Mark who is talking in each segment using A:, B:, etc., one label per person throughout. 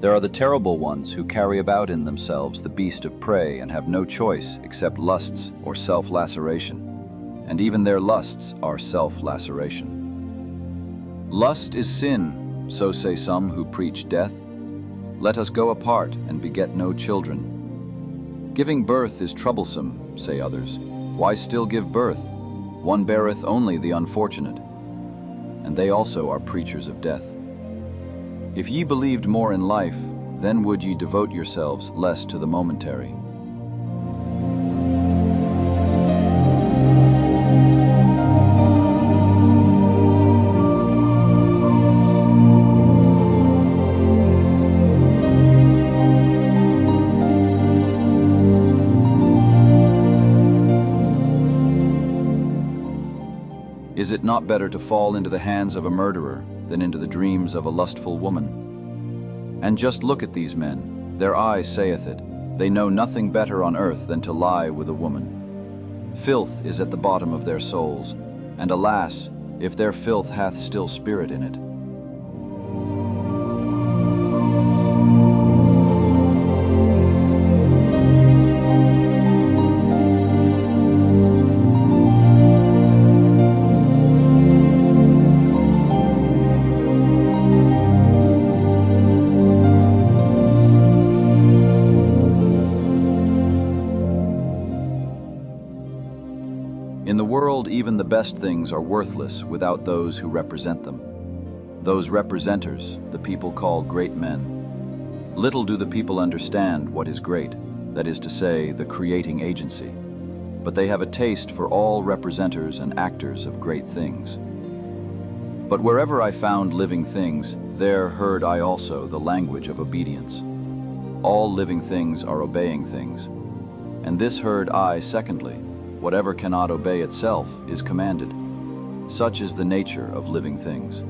A: There are the terrible ones who carry about in themselves the beast of prey and have no choice except lusts or self-laceration. And even their lusts are self-laceration. Lust is sin, so say some who preach death. Let us go apart and beget no children. Giving birth is troublesome, say others. Why still give birth? One beareth only the unfortunate. And they also are preachers of death. If ye believed more in life, then would ye devote yourselves less to the momentary. Is it not better to fall into the hands of a murderer than into the dreams of a lustful woman? And just look at these men, their eye saith it, they know nothing better on earth than to lie with a woman. Filth is at the bottom of their souls, and alas, if their filth hath still spirit in it. In the world, even the best things are worthless without those who represent them. Those representers, the people call great men. Little do the people understand what is great, that is to say, the creating agency. But they have a taste for all representers and actors of great things. But wherever I found living things, there heard I also the language of obedience. All living things are obeying things. And this heard I secondly. Whatever cannot obey itself is commanded. Such is the nature of living things.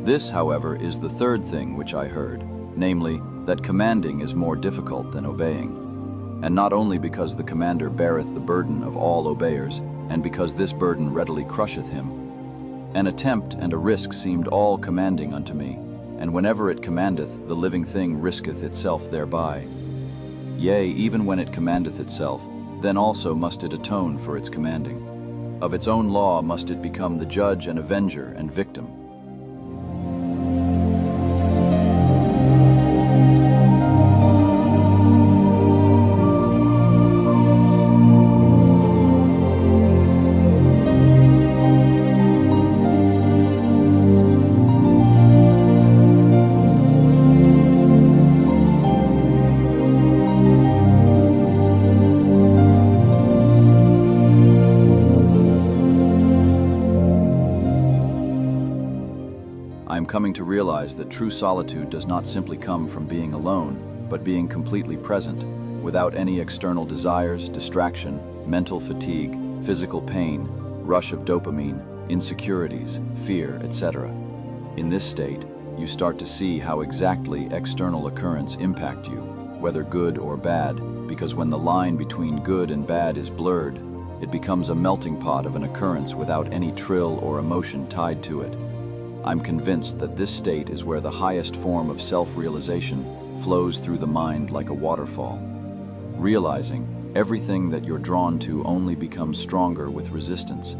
A: This, however, is the third thing which I heard, namely, that commanding is more difficult than obeying. And not only because the commander beareth the burden of all obeyers, and because this burden readily crusheth him. An attempt and a risk seemed all commanding unto me, and whenever it commandeth, the living thing risketh itself thereby. Yea, even when it commandeth itself, then also must it atone for its commanding. Of its own law must it become the judge and avenger and victim. I am coming to realize that true solitude does not simply come from being alone, but being completely present, without any external desires, distraction, mental fatigue, physical pain, rush of dopamine, insecurities, fear, etc. In this state, you start to see how exactly external occurrence impact you, whether good or bad, because when the line between good and bad is blurred, it becomes a melting pot of an occurrence without any trill or emotion tied to it. I'm convinced that this state is where the highest form of self-realization flows through the mind like a waterfall. Realizing everything that you're drawn to only becomes stronger with resistance.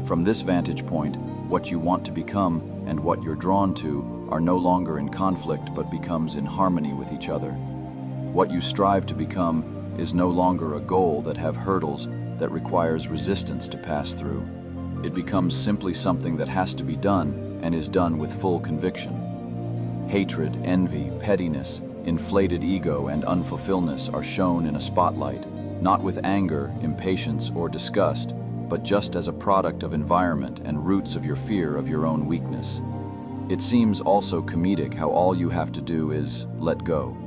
A: From this vantage point, what you want to become and what you're drawn to are no longer in conflict but becomes in harmony with each other. What you strive to become is no longer a goal that have hurdles that requires resistance to pass through. It becomes simply something that has to be done and is done with full conviction. Hatred, envy, pettiness, inflated ego, and unfulfilledness are shown in a spotlight, not with anger, impatience, or disgust, but just as a product of environment and roots of your fear of your own weakness. It seems also comedic how all you have to do is let go.